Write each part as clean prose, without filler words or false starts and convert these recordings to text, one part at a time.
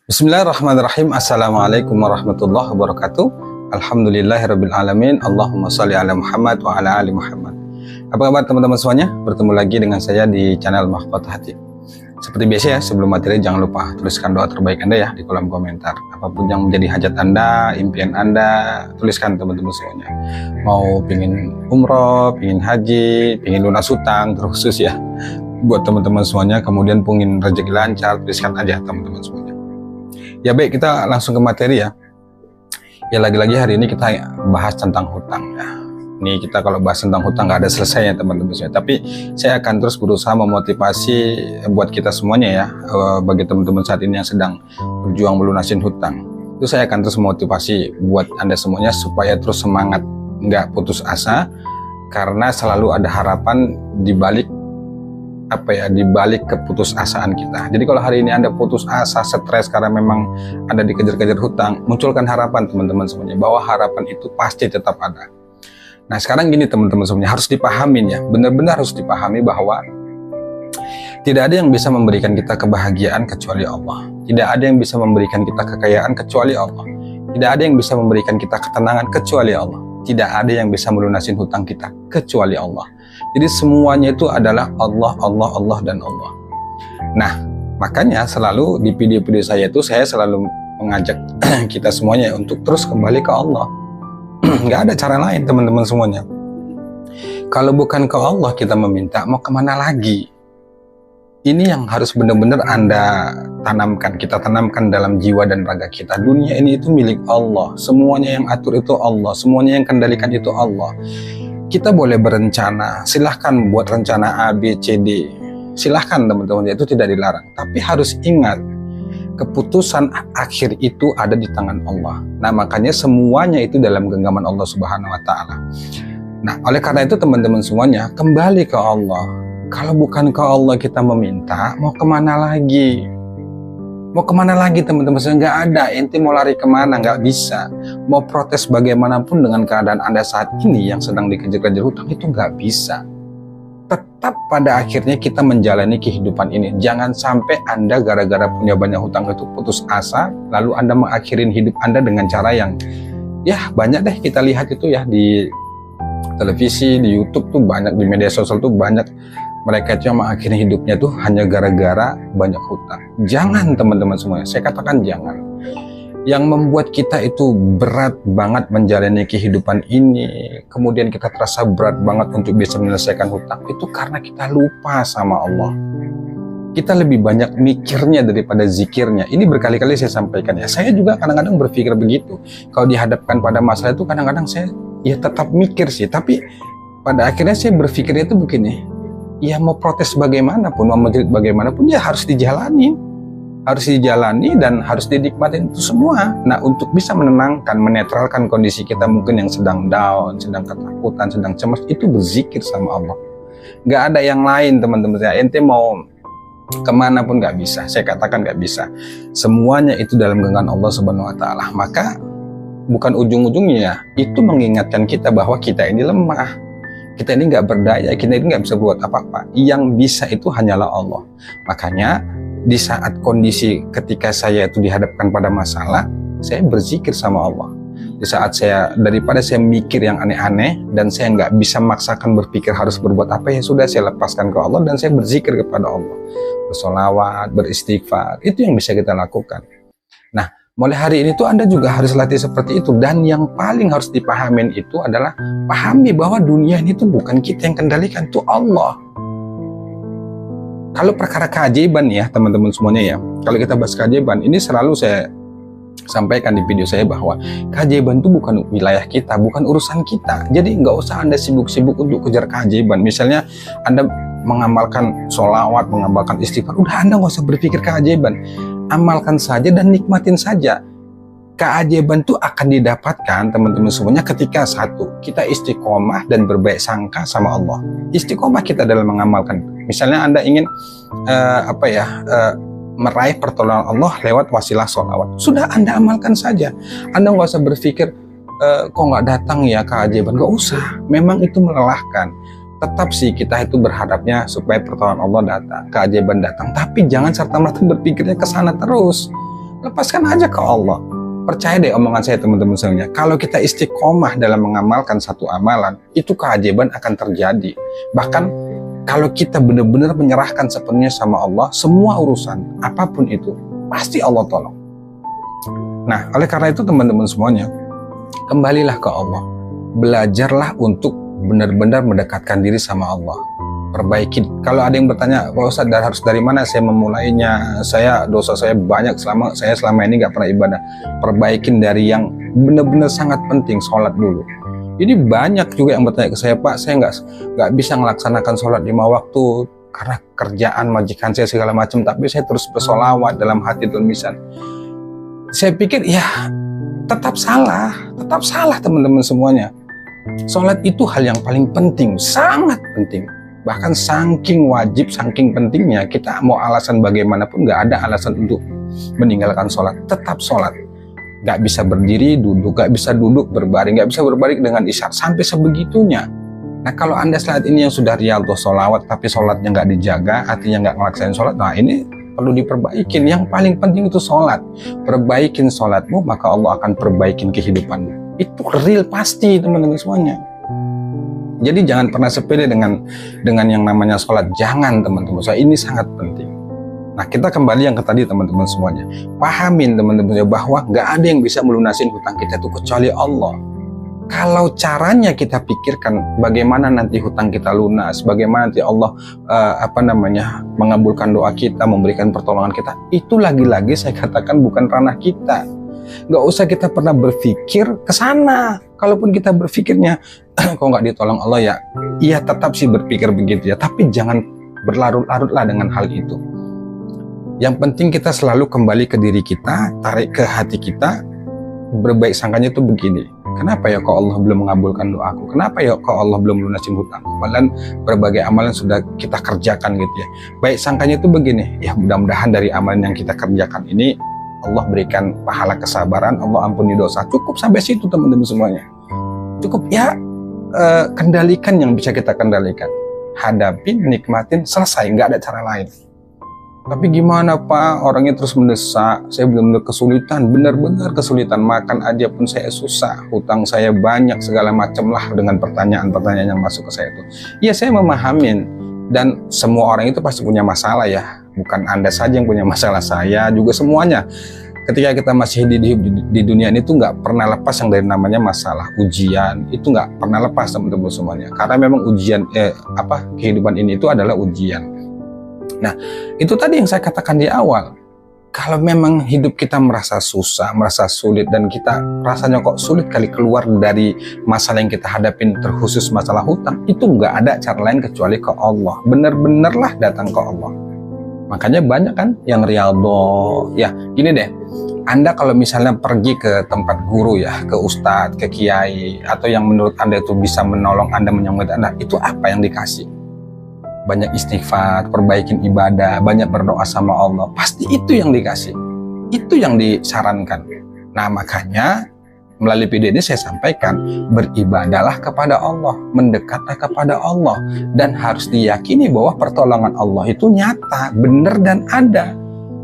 Bismillahirrahmanirrahim. Assalamualaikum warahmatullahi wabarakatuh. Alhamdulillahirabbil alamin. Allahumma shalli ala Muhammad wa ala ali Muhammad. Apa kabar teman-teman semuanya? Bertemu lagi dengan saya di channel Mahkota Hati. Seperti biasa ya, sebelum materi jangan lupa tuliskan doa terbaik Anda ya di kolom komentar. Apapun yang menjadi hajat Anda, impian Anda, tuliskan teman-teman semuanya. Mau pingin umroh, pingin haji, pingin lunas hutang, terkhusus ya buat teman-teman semuanya. Kemudian pingin rezeki lancar, tuliskan aja teman-teman semuanya. Ya baik, kita langsung ke materi ya. Ya lagi-lagi hari ini kita bahas tentang hutang ya. Ini kita kalau bahas tentang hutang nggak ada selesainya teman-teman saya. Tapi saya akan terus berusaha memotivasi buat kita semuanya ya. Bagi teman-teman saat ini yang sedang berjuang melunasin hutang, itu saya akan terus memotivasi buat Anda semuanya supaya terus semangat, nggak putus asa, karena selalu ada harapan di balik di balik keputusasaan kita. Jadi kalau hari ini Anda putus asa, stres karena memang Anda dikejar-kejar hutang, munculkan harapan teman-teman semuanya, bahwa harapan itu pasti tetap ada. Nah sekarang gini teman-teman semuanya, harus dipahamin ya, benar-benar harus dipahami bahwa tidak ada yang bisa memberikan kita kebahagiaan kecuali Allah. Tidak ada yang bisa memberikan kita kekayaan kecuali Allah. Tidak ada yang bisa memberikan kita ketenangan kecuali Allah. Tidak ada yang bisa melunasin hutang kita kecuali Allah. Jadi semuanya itu adalah Allah, Allah, Allah, dan Allah. Nah, makanya selalu di video-video saya itu saya selalu mengajak kita semuanya untuk terus kembali ke Allah. Nggak ada cara lain teman-teman semuanya. Kalau bukan ke Allah kita meminta, mau kemana lagi? Ini yang harus benar-benar Anda tanamkan, kita tanamkan dalam jiwa dan raga kita. Dunia ini itu milik Allah. Semuanya yang atur itu Allah. Semuanya yang kendalikan itu Allah. Kita boleh berencana, silahkan buat rencana A, B, C, D. Silahkan teman-teman, itu tidak dilarang. Tapi harus ingat, keputusan akhir itu ada di tangan Allah. Nah makanya semuanya itu dalam genggaman Allah Subhanahu wa Ta'ala. Nah oleh karena itu teman-teman semuanya, kembali ke Allah. Kalau bukan ke Allah kita meminta, mau kemana lagi? Mau kemana lagi teman-teman? Nggak ada, ente mau lari kemana? Nggak bisa. Mau protes bagaimanapun dengan keadaan Anda saat ini yang sedang dikejar-kejar hutang, itu nggak bisa. Tetap pada akhirnya kita menjalani kehidupan ini. Jangan sampai Anda gara-gara punya banyak hutang itu putus asa, lalu Anda mengakhirin hidup Anda dengan cara yang ya banyak deh kita lihat itu ya di televisi, di YouTube tuh banyak, di media sosial tuh banyak. Mereka itu yang mengakhiri hidupnya tuh hanya gara-gara banyak hutang. Jangan teman-teman semuanya, saya katakan jangan. Yang membuat kita itu berat banget menjalani kehidupan ini, kemudian kita terasa berat banget untuk bisa menyelesaikan hutang, itu karena kita lupa sama Allah. Kita lebih banyak mikirnya daripada zikirnya. Ini berkali-kali saya sampaikan ya. Saya juga kadang-kadang berpikir begitu. Kalau dihadapkan pada masalah itu kadang-kadang saya ya tetap mikir sih. Tapi pada akhirnya saya berpikirnya itu begini. Ya mau protes bagaimanapun, mau menjerit bagaimanapun, ya harus dijalani. Harus dijalani dan harus dinikmatin itu semua. Nah untuk bisa menenangkan, menetralkan kondisi kita mungkin yang sedang down, sedang ketakutan, sedang cemas, itu berzikir sama Allah. Nggak ada yang lain teman-teman saya. Ente mau kemana pun nggak bisa, saya katakan nggak bisa. Semuanya itu dalam genggaman Allah Subhanahu wa Ta'ala. Maka bukan ujung-ujungnya itu mengingatkan kita bahwa kita ini lemah. Kita ini nggak berdaya, kita ini nggak bisa buat apa-apa. Yang bisa itu hanyalah Allah. Makanya di saat kondisi ketika saya itu dihadapkan pada masalah, saya berzikir sama Allah. Di saat saya, daripada saya mikir yang aneh-aneh dan saya nggak bisa maksakan berpikir harus berbuat apa, ya sudah saya lepaskan ke Allah dan saya berzikir kepada Allah. Bersolawat, beristighfar, itu yang bisa kita lakukan. Nah, mulai hari ini tuh Anda juga harus latih seperti itu. Dan yang paling harus dipahamin itu adalah pahami bahwa dunia ini tuh bukan kita yang kendalikan, itu Allah. Kalau perkara keajaiban ya teman-teman semuanya ya, kalau kita bahas keajaiban, ini selalu saya sampaikan di video saya bahwa keajaiban itu bukan wilayah kita, bukan urusan kita. Jadi nggak usah Anda sibuk-sibuk untuk kejar keajaiban. Misalnya Anda mengamalkan sholawat, mengamalkan istighfar, udah Anda nggak usah berpikir keajaiban. Amalkan saja dan nikmatin saja. Keajaiban itu akan didapatkan teman-teman semuanya ketika satu, kita istiqomah dan berbaik sangka sama Allah. Istiqomah kita dalam mengamalkan. Misalnya Anda ingin meraih pertolongan Allah lewat wasilah sholawat, sudah Anda amalkan saja. Anda nggak usah berpikir kok nggak datang ya keajaiban, nggak usah. Memang itu melelahkan. Tetap sih kita itu berharapnya supaya pertolongan Allah datang, keajaiban datang, tapi jangan serta-merta berpikirnya ke sana terus. lepaskan aja ke Allah. Percaya deh omongan saya teman-teman semuanya, kalau kita istiqomah dalam mengamalkan satu amalan, itu keajaiban akan terjadi. Bahkan kalau kita benar-benar menyerahkan sepenuhnya sama Allah, semua urusan, apapun itu, pasti Allah tolong. Nah, oleh karena itu teman-teman semuanya, kembalilah ke Allah. Belajarlah untuk benar-benar mendekatkan diri sama Allah. Perbaiki. Kalau ada yang bertanya, Pak Ustadz, harus dari mana saya memulainya? Dosa saya banyak, selama ini nggak pernah ibadah. Perbaikin dari yang benar-benar sangat penting, sholat dulu. Ini banyak juga yang bertanya ke saya, Pak, saya nggak bisa melaksanakan sholat 5 waktu karena kerjaan majikan saya segala macam, tapi saya terus bersolawat dalam hati tulisan. Saya pikir ya tetap salah teman-teman semuanya. Sholat itu hal yang paling penting, sangat penting. Bahkan saking wajib, saking pentingnya, kita mau alasan bagaimanapun nggak ada alasan untuk meninggalkan sholat. Tetap sholat. Nggak bisa berdiri, duduk, nggak bisa duduk, berbaring, nggak bisa berbaring dengan isyarat, sampai sebegitunya. Nah, kalau Anda saat ini yang sudah riyadhah sholawat, tapi sholatnya nggak dijaga, artinya nggak ngelaksain sholat, nah ini perlu diperbaikin. Yang paling penting itu sholat. Perbaikin sholatmu, maka Allah akan perbaikin kehidupanmu. Itu real pasti teman-teman semuanya. Jadi jangan pernah sepele dengan yang namanya sholat. Jangan teman-teman, ini sangat penting. Nah, kita kembali yang ke tadi teman-teman semuanya. Pahamin teman-teman bahwa nggak ada yang bisa melunasin hutang kita itu kecuali Allah. Kalau caranya kita pikirkan bagaimana nanti hutang kita lunas, bagaimana nanti Allah mengabulkan doa kita, memberikan pertolongan kita, itu lagi-lagi saya katakan bukan ranah kita. Nggak usah kita pernah berpikir ke sana. Kalaupun kita berpikirnya kok nggak ditolong Allah ya, iya tetap sih berpikir begitu ya, tapi jangan berlarut-larutlah dengan hal itu. Yang penting kita selalu kembali ke diri kita, tarik ke hati kita, berbaik sangkanya itu begini. Kenapa ya kok Allah belum mengabulkan doaku? Kenapa ya kok Allah belum lunasin hutangku? Padahal berbagai amalan sudah kita kerjakan gitu ya. Baik sangkanya itu begini, ya mudah-mudahan dari amalan yang kita kerjakan ini Allah berikan pahala kesabaran, Allah ampuni dosa. Cukup sampai situ teman-teman semuanya. Cukup ya, kendalikan yang bisa kita kendalikan. Hadapin, nikmatin, selesai, nggak ada cara lain. Tapi gimana Pak, orangnya terus mendesak, saya benar-benar kesulitan, benar-benar kesulitan, makan aja pun saya susah, hutang saya banyak, segala macam lah dengan pertanyaan-pertanyaan yang masuk ke saya itu. Iya, saya memahamin, dan semua orang itu pasti punya masalah ya. Bukan Anda saja yang punya masalah, saya juga semuanya. Ketika kita masih di dunia ini tuh nggak pernah lepas yang dari namanya masalah, ujian, itu nggak pernah lepas teman-teman semuanya. Karena memang ujian, kehidupan ini itu adalah ujian. Nah, itu tadi yang saya katakan di awal. Kalau memang hidup kita merasa susah, merasa sulit, dan kita rasanya kok sulit kali keluar dari masalah yang kita hadapin, terkhusus masalah hutang, itu nggak ada cara lain kecuali ke Allah. Bener-benerlah datang ke Allah. Makanya banyak kan yang riyadhah. Ya, gini deh. Anda kalau misalnya pergi ke tempat guru ya, ke ustadz, ke kiai, atau yang menurut Anda itu bisa menolong Anda, menyembuhkan Anda, itu apa yang dikasih? Banyak istighfar, perbaikin ibadah, banyak berdoa sama Allah. Pasti itu yang dikasih. Itu yang disarankan. Nah, makanya melalui video ini saya sampaikan, beribadahlah kepada Allah, mendekatlah kepada Allah, dan harus diyakini bahwa pertolongan Allah itu nyata, benar dan ada.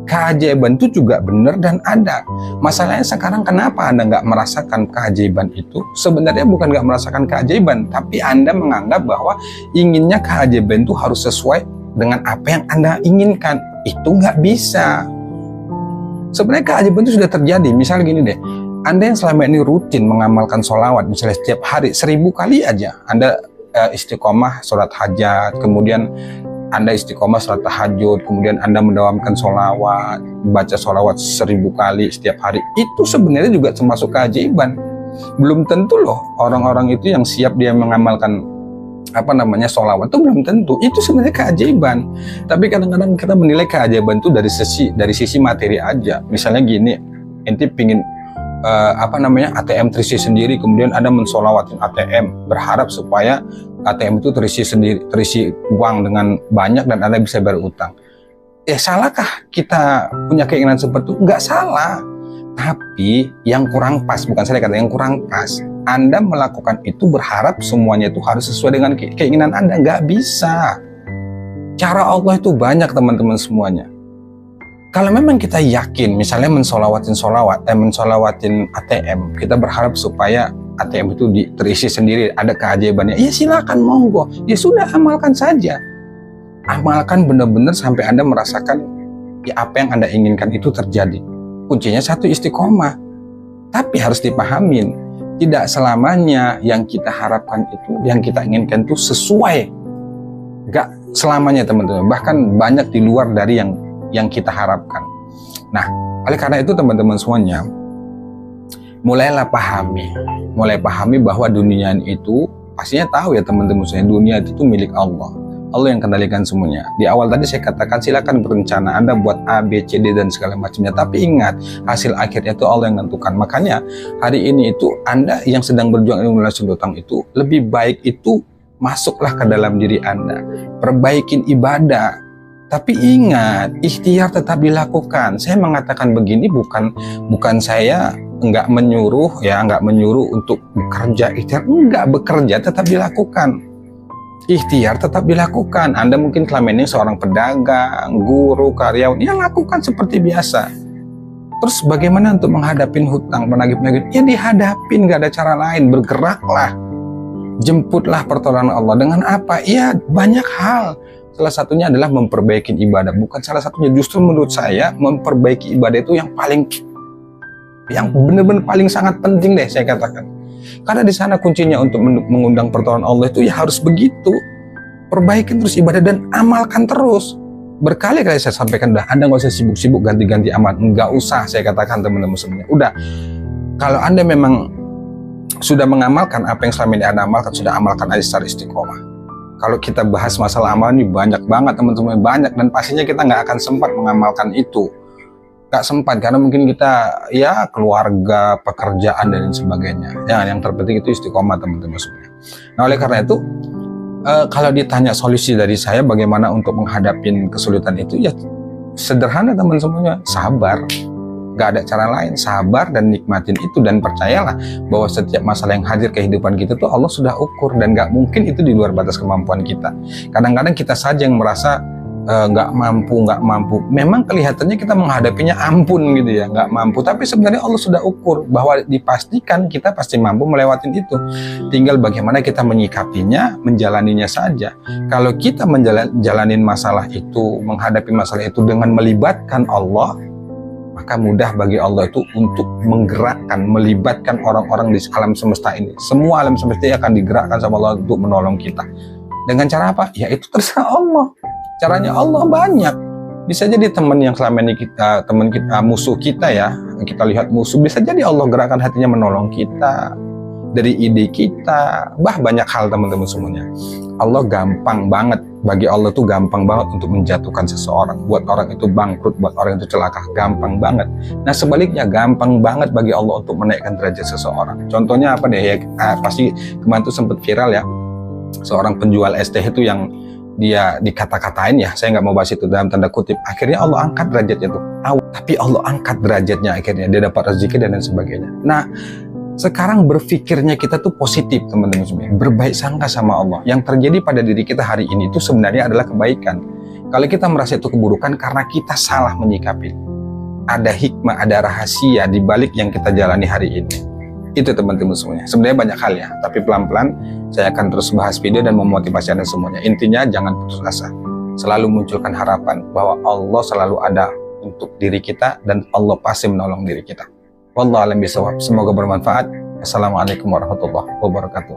Keajaiban itu juga benar dan ada. Masalahnya sekarang kenapa Anda nggak merasakan keajaiban itu? Sebenarnya bukan nggak merasakan keajaiban, tapi Anda menganggap bahwa inginnya keajaiban itu harus sesuai dengan apa yang Anda inginkan. Itu nggak bisa. Sebenarnya keajaiban itu sudah terjadi. Misalnya gini deh, Anda yang selama ini rutin mengamalkan sholawat, misalnya setiap hari 1000 kali aja, Anda istiqomah sholat hajat, kemudian Anda istiqomah sholat tahajud, kemudian Anda mendawamkan sholawat, baca sholawat 1000 kali setiap hari, itu sebenarnya juga termasuk keajaiban. Belum tentu loh orang-orang itu yang siap dia mengamalkan sholawat itu belum tentu. Itu sebenarnya keajaiban. Tapi kadang-kadang kita menilai keajaiban itu dari sisi materi aja. Misalnya gini, ente pingin ATM terisi sendiri, kemudian Anda mensolawatin ATM, berharap supaya ATM itu terisi uang dengan banyak dan Anda bisa bayar utang. Salahkah kita punya keinginan seperti itu? Nggak salah. Tapi yang kurang pas, bukan saya kata yang kurang pas, Anda melakukan itu berharap semuanya itu harus sesuai dengan keinginan Anda. Nggak bisa. Cara Allah itu banyak teman-teman semuanya. Kalau memang kita yakin, misalnya mensolawatin ATM, kita berharap supaya ATM itu terisi sendiri, ada keajaibannya. Ya silakan, monggo. Ya sudah, amalkan saja. Amalkan benar-benar sampai Anda merasakan ya apa yang Anda inginkan itu terjadi. Kuncinya satu, istiqomah. Tapi harus dipahamin, tidak selamanya yang kita harapkan itu, yang kita inginkan itu sesuai. Gak selamanya teman-teman. Bahkan banyak di luar dari yang kita harapkan. Nah, oleh karena itu teman-teman semuanya, mulai pahami bahwa dunia itu, pastinya tahu ya teman-teman semuanya, dunia itu milik Allah. Allah yang kendalikan semuanya. Di awal tadi saya katakan silakan berencana, Anda buat A, B, C, D dan segala macamnya. Tapi ingat, hasil akhirnya itu Allah yang menentukan. Makanya hari ini itu Anda yang sedang berjuang melunasi hutang itu, lebih baik itu masuklah ke dalam diri Anda, perbaikin ibadah. Tapi ingat, ikhtiar tetap dilakukan. Saya mengatakan begini bukan saya nggak menyuruh untuk bekerja, ikhtiar enggak, bekerja tetap dilakukan. Ikhtiar tetap dilakukan. Anda mungkin selama ini seorang pedagang, guru, karyawan, ya lakukan seperti biasa. Terus bagaimana untuk menghadapi hutang, penagih-penagih? Ya dihadapin, nggak ada cara lain, bergeraklah. Jemputlah pertolongan Allah dengan apa? Ya banyak hal. Salah satunya adalah memperbaiki ibadah. Bukan salah satunya, justru menurut saya memperbaiki ibadah itu yang benar-benar paling sangat penting deh saya katakan. Karena di sana kuncinya untuk mengundang pertolongan Allah itu ya harus begitu. Perbaikin terus ibadah dan amalkan terus. Berkali-kali saya sampaikan, Anda nggak usah sibuk-sibuk ganti-ganti amal. Nggak usah, saya katakan teman-teman semuanya. Udah, kalau Anda memang sudah mengamalkan apa yang selama ini Anda amalkan, sudah amalkan aja secara istiqomah. Kalau kita bahas masalah amal ini banyak banget teman-teman, banyak, dan pastinya kita nggak akan sempat mengamalkan itu. Nggak sempat karena mungkin kita ya keluarga, pekerjaan dan sebagainya. Ya, yang terpenting itu istiqomah teman-teman semuanya. Nah oleh karena itu kalau ditanya solusi dari saya bagaimana untuk menghadapi kesulitan itu, ya sederhana teman semuanya, sabar. Gak ada cara lain, sabar dan nikmatin itu, dan percayalah bahwa setiap masalah yang hadir kehidupan kita tuh Allah sudah ukur dan gak mungkin itu di luar batas kemampuan kita. Kadang-kadang kita saja yang merasa nggak mampu. Memang kelihatannya kita menghadapinya ampun gitu ya, nggak mampu. Tapi sebenarnya Allah sudah ukur bahwa dipastikan kita pasti mampu melewatin itu. Tinggal bagaimana kita menyikapinya, menjalaninya saja. Kalau kita menjalanin masalah itu, menghadapi masalah itu dengan melibatkan Allah, maka mudah bagi Allah itu untuk menggerakkan, melibatkan orang-orang di alam semesta ini. Semua alam semesta ini akan digerakkan sama Allah untuk menolong kita. Dengan cara apa? Ya itu terserah Allah. Caranya Allah banyak. Bisa jadi teman yang selama ini teman kita, musuh kita ya, kita lihat musuh, bisa jadi Allah gerakkan hatinya menolong kita dari ide kita. Banyak hal teman-teman semuanya. Allah gampang banget, bagi Allah tuh gampang banget untuk menjatuhkan seseorang, buat orang itu bangkrut, buat orang itu celaka, gampang banget. Nah sebaliknya gampang banget bagi Allah untuk menaikkan derajat seseorang. Contohnya apa deh ya, pasti kemarin tuh sempat viral ya, seorang penjual es teh itu yang dia dikata-katain ya, saya nggak mau bahas itu dalam tanda kutip, akhirnya Allah angkat derajatnya tuh, tapi Allah angkat derajatnya, akhirnya dia dapat rezeki dan lain sebagainya. Nah sekarang berpikirnya kita tuh positif teman-teman semua, berbaik sangka sama Allah. Yang terjadi pada diri kita hari ini itu sebenarnya adalah kebaikan. Kalau kita merasa itu keburukan karena kita salah menyikapi, ada hikmah, ada rahasia di balik yang kita jalani hari ini. Itu teman-teman semuanya. Sebenarnya banyak hal ya, tapi pelan-pelan saya akan terus bahas video dan memotivasi Anda semuanya. Intinya jangan putus asa. Selalu munculkan harapan bahwa Allah selalu ada untuk diri kita dan Allah pasti menolong diri kita. Wallahu a'lam bishawab. Semoga bermanfaat. Assalamualaikum warahmatullahi wabarakatuh.